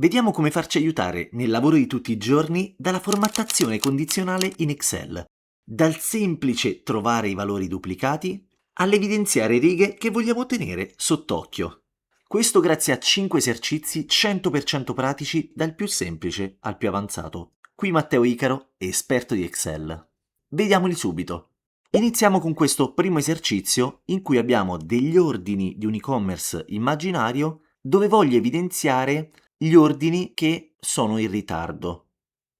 Vediamo come farci aiutare nel lavoro di tutti i giorni dalla formattazione condizionale in Excel, dal semplice trovare i valori duplicati all'evidenziare righe che vogliamo ottenere sott'occhio. Questo grazie a 5 esercizi 100% pratici dal più semplice al più avanzato. Qui Matteo Icaro, esperto di Excel. Vediamoli subito. Iniziamo con questo primo esercizio in cui abbiamo degli ordini di un e-commerce immaginario dove voglio evidenziare gli ordini che sono in ritardo.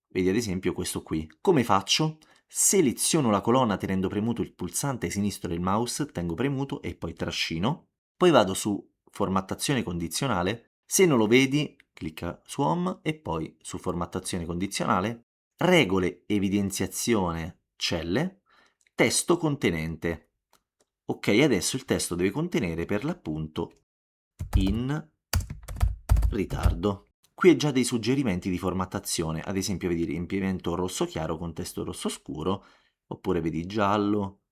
Vedi ad esempio questo qui. Come faccio? Seleziono la colonna tenendo premuto il pulsante sinistro del mouse, tengo premuto e poi trascino. Poi vado su formattazione condizionale. Se non lo vedi, clicca su Home e poi su formattazione condizionale. Regole evidenziazione celle. Testo contenente. Ok, adesso il testo deve contenere per l'appunto in ritardo. Qui è già dei suggerimenti di formattazione, ad esempio vedi riempimento rosso chiaro con testo rosso scuro, oppure vedi giallo,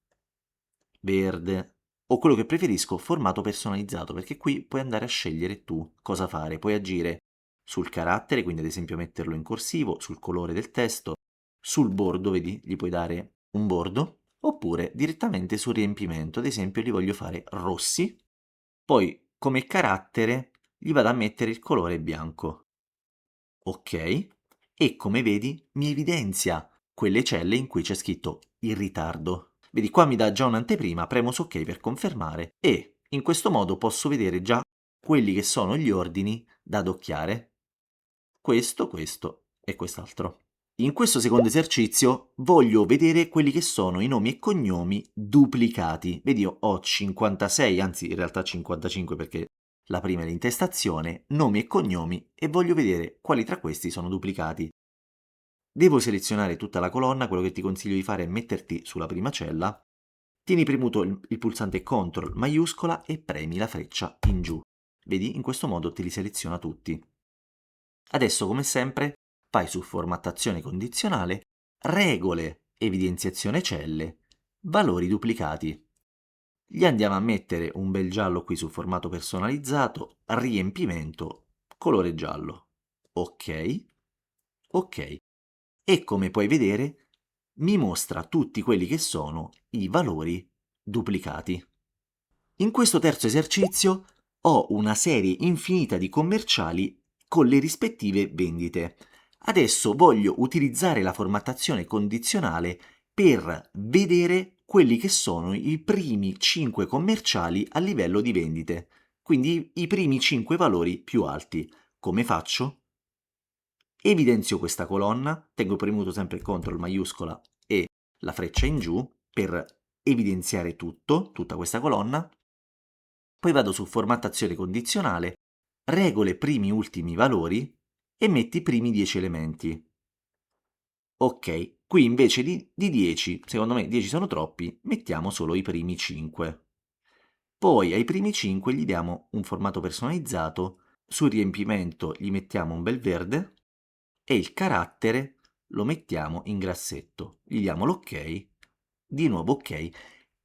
verde, o quello che preferisco, formato personalizzato, perché qui puoi andare a scegliere tu cosa fare, puoi agire sul carattere, quindi ad esempio metterlo in corsivo, sul colore del testo, sul bordo, vedi, gli puoi dare un bordo, oppure direttamente sul riempimento, ad esempio li voglio fare rossi, poi come carattere gli vado a mettere il colore bianco. Ok, e come vedi mi evidenzia quelle celle in cui c'è scritto in ritardo. Vedi qua mi dà già un'anteprima, premo su ok per confermare e in questo modo posso vedere già quelli che sono gli ordini da adocchiare. Questo e quest'altro. In questo secondo esercizio voglio vedere quelli che sono i nomi e cognomi duplicati. Vedi, io ho 56, anzi in realtà 55 perché la prima è l'intestazione, nomi e cognomi e voglio vedere quali tra questi sono duplicati. Devo selezionare tutta la colonna, quello che ti consiglio di fare è metterti sulla prima cella, tieni premuto il pulsante CTRL maiuscola e premi la freccia in giù. Vedi, in questo modo te li seleziona tutti. Adesso, come sempre, vai su formattazione condizionale, regole, evidenziazione celle, valori duplicati. Gli andiamo a mettere un bel giallo qui su formato personalizzato, riempimento, colore giallo. Ok, ok. E come puoi vedere, mi mostra tutti quelli che sono i valori duplicati. In questo terzo esercizio ho una serie infinita di commerciali con le rispettive vendite. Adesso voglio utilizzare la formattazione condizionale per vedere quelli che sono i primi 5 commerciali a livello di vendite, quindi i primi 5 valori più alti. Come faccio? Evidenzio questa colonna, tengo premuto sempre CTRL maiuscola e la freccia in giù per evidenziare tutta questa colonna. Poi vado su formattazione condizionale, regole primi ultimi valori e metti i primi 10 elementi. Ok, qui invece di 10, secondo me 10 sono troppi, mettiamo solo i primi 5. Poi ai primi 5 gli diamo un formato personalizzato, sul riempimento gli mettiamo un bel verde e il carattere lo mettiamo in grassetto. Gli diamo l'ok, di nuovo ok,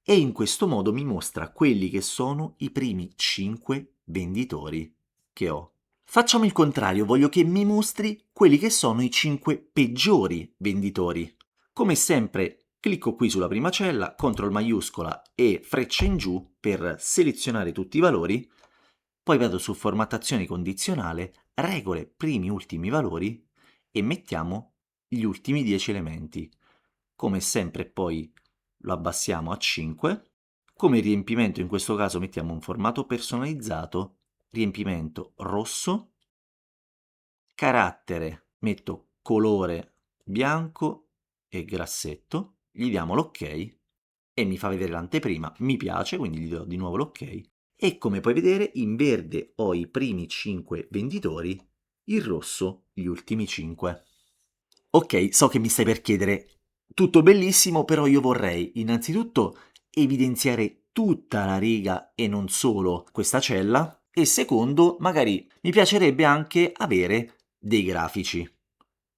e in questo modo mi mostra quelli che sono i primi 5 venditori che ho. Facciamo il contrario, voglio che mi mostri quelli che sono i 5 peggiori venditori. Come sempre, clicco qui sulla prima cella, CTRL maiuscola e freccia in giù per selezionare tutti i valori, poi vado su formattazione condizionale, regole primi ultimi valori e mettiamo gli ultimi 10 elementi. Come sempre poi lo abbassiamo a 5. Come riempimento in questo caso mettiamo un formato personalizzato, riempimento rosso, carattere metto colore bianco e grassetto, gli diamo l'ok e mi fa vedere l'anteprima, mi piace, quindi gli do di nuovo l'ok e come puoi vedere in verde ho i primi 5 venditori, in rosso gli ultimi 5. Ok, so che mi stai per chiedere, tutto bellissimo, però io vorrei innanzitutto evidenziare tutta la riga e non solo questa cella, e secondo, magari mi piacerebbe anche avere dei grafici.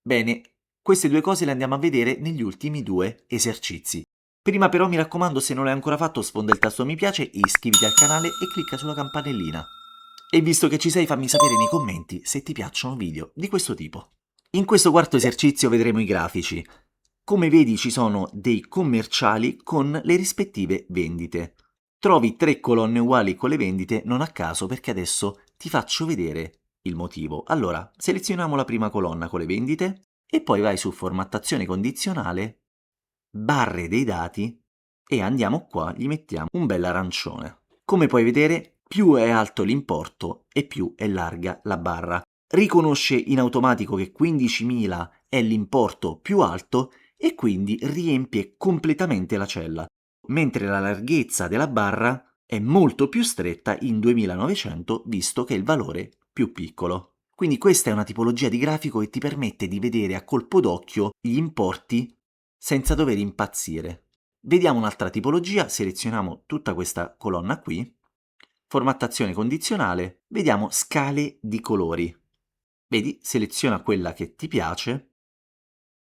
Bene, queste due cose le andiamo a vedere negli ultimi 2 esercizi. Prima però mi raccomando, se non l'hai ancora fatto, sfonda il tasto mi piace, iscriviti al canale e clicca sulla campanellina. E visto che ci sei, fammi sapere nei commenti se ti piacciono video di questo tipo. In questo quarto esercizio vedremo i grafici. Come vedi ci sono dei commerciali con le rispettive vendite. Trovi 3 colonne uguali con le vendite non a caso, perché adesso ti faccio vedere il motivo. Allora, selezioniamo la prima colonna con le vendite e poi vai su formattazione condizionale, barre dei dati e andiamo qua, gli mettiamo un bel arancione. Come puoi vedere, più è alto l'importo e più è larga la barra. Riconosce in automatico che 15.000 è l'importo più alto e quindi riempie completamente la cella, mentre la larghezza della barra è molto più stretta in 2900 visto che è il valore più piccolo. Quindi questa è una tipologia di grafico che ti permette di vedere a colpo d'occhio gli importi senza dover impazzire. Vediamo un'altra tipologia, selezioniamo tutta questa colonna qui, formattazione condizionale, vediamo scale di colori. Vedi, seleziona quella che ti piace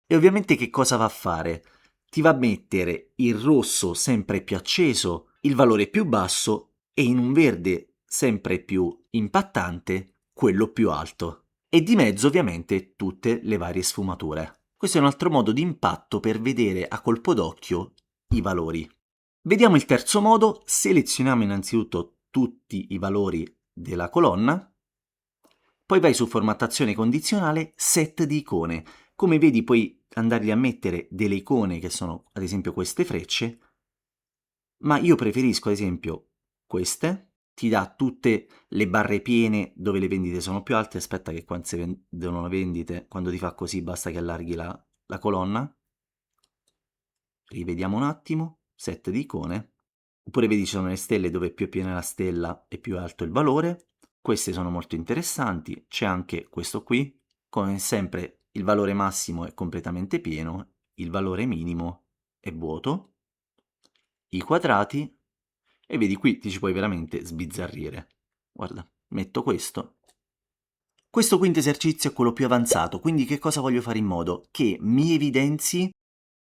e ovviamente che cosa va a fare? Ti va a mettere il rosso sempre più acceso, il valore più basso e in un verde sempre più impattante quello più alto. E di mezzo ovviamente tutte le varie sfumature. Questo è un altro modo di impatto per vedere a colpo d'occhio i valori. Vediamo il terzo modo, selezioniamo innanzitutto tutti i valori della colonna, poi vai su formattazione condizionale, set di icone. Come vedi puoi andargli a mettere delle icone che sono ad esempio queste frecce, ma io preferisco ad esempio queste, ti dà tutte le barre piene dove le vendite sono più alte. Aspetta che quando si vendono le vendite, quando ti fa così basta che allarghi la colonna. Rivediamo un attimo, set di icone. Oppure vedi ci sono le stelle dove più è piena la stella e più è alto il valore. Queste sono molto interessanti. C'è anche questo qui. Come sempre il valore massimo è completamente pieno, il valore minimo è vuoto. I quadrati. E vedi qui ti ci puoi veramente sbizzarrire. Guarda, metto questo. Questo quinto esercizio è quello più avanzato, quindi che cosa voglio fare in modo? Che mi evidenzi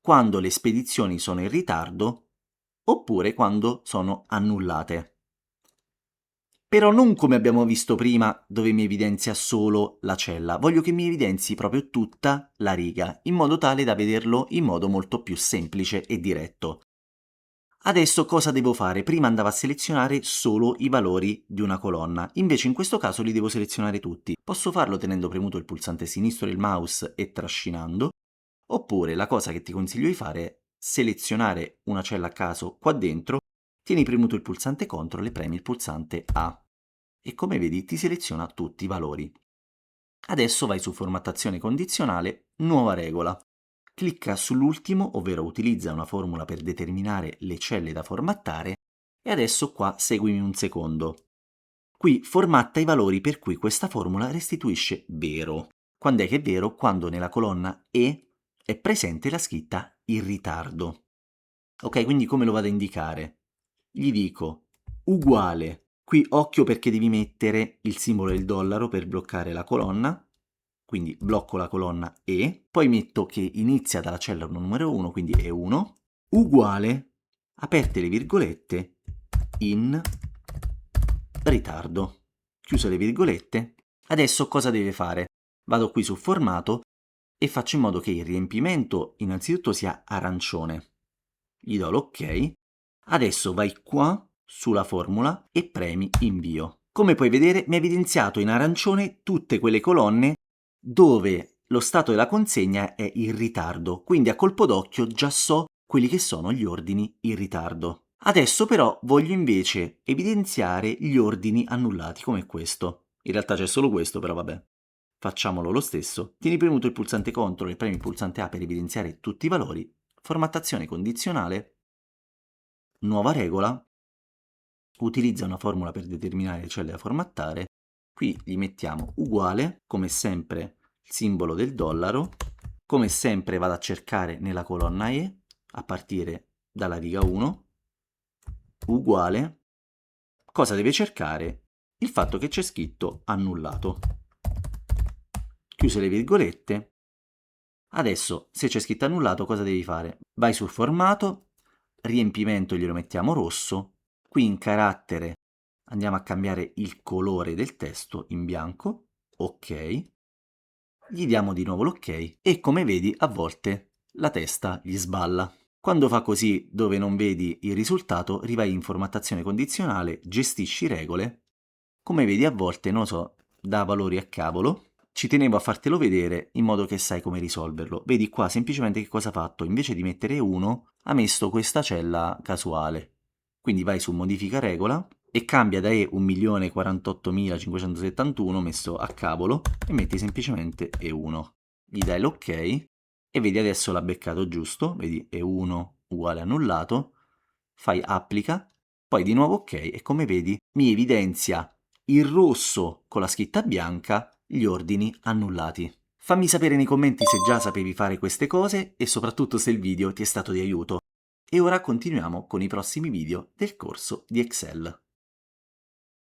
quando le spedizioni sono in ritardo oppure quando sono annullate. Però non come abbiamo visto prima, dove mi evidenzia solo la cella. Voglio che mi evidenzi proprio tutta la riga, in modo tale da vederlo in modo molto più semplice e diretto. Adesso cosa devo fare? Prima andavo a selezionare solo i valori di una colonna, invece in questo caso li devo selezionare tutti. Posso farlo tenendo premuto il pulsante sinistro del mouse e trascinando, oppure la cosa che ti consiglio di fare è selezionare una cella a caso qua dentro, tieni premuto il pulsante CTRL e premi il pulsante A. E come vedi ti seleziona tutti i valori. Adesso vai su formattazione condizionale, nuova regola. Clicca sull'ultimo, ovvero utilizza una formula per determinare le celle da formattare e adesso qua seguimi un secondo. Qui formatta i valori per cui questa formula restituisce vero. Quando è che è vero? Quando nella colonna E è presente la scritta in ritardo. Ok, quindi come lo vado a indicare? Gli dico uguale. Qui occhio perché devi mettere il simbolo del dollaro per bloccare la colonna. Quindi blocco la colonna E, poi metto che inizia dalla cella numero 1, quindi E1, uguale, aperte le virgolette, in ritardo. Chiuse le virgolette. Adesso cosa deve fare? Vado qui su formato e faccio in modo che il riempimento innanzitutto sia arancione. Gli do l'ok. Adesso vai qua sulla formula e premi invio. Come puoi vedere mi ha evidenziato in arancione tutte quelle colonne dove lo stato della consegna è in ritardo, quindi a colpo d'occhio già so quelli che sono gli ordini in ritardo. Adesso però voglio invece evidenziare gli ordini annullati come questo. In realtà c'è solo questo, però vabbè. Facciamolo lo stesso. Tieni premuto il pulsante CTRL e premi il pulsante A per evidenziare tutti i valori. Formattazione condizionale. Nuova regola. Utilizza una formula per determinare le celle da formattare. Qui gli mettiamo uguale, come sempre il simbolo del dollaro. Come sempre vado a cercare nella colonna E, a partire dalla riga 1, uguale. Cosa deve cercare? Il fatto che c'è scritto annullato. Chiuse le virgolette. Adesso, se c'è scritto annullato, cosa devi fare? Vai sul formato, riempimento glielo mettiamo rosso, qui in carattere Andiamo a cambiare il colore del testo in bianco, ok, gli diamo di nuovo l'ok e come vedi a volte la testa gli sballa. Quando fa così dove non vedi il risultato, rivai in formattazione condizionale, gestisci regole, come vedi a volte, non lo so, dà valori a cavolo. Ci tenevo a fartelo vedere in modo che sai come risolverlo. Vedi qua semplicemente che cosa ha fatto, invece di mettere 1 ha messo questa cella casuale. Quindi vai su modifica regola e cambia da E1.048.571 messo a cavolo e metti semplicemente E1. Gli dai l'ok e vedi adesso l'ha beccato giusto, vedi E1 uguale annullato, fai applica, poi di nuovo ok e come vedi mi evidenzia il rosso con la scritta bianca gli ordini annullati. Fammi sapere nei commenti se già sapevi fare queste cose e soprattutto se il video ti è stato di aiuto. E ora continuiamo con i prossimi video del corso di Excel.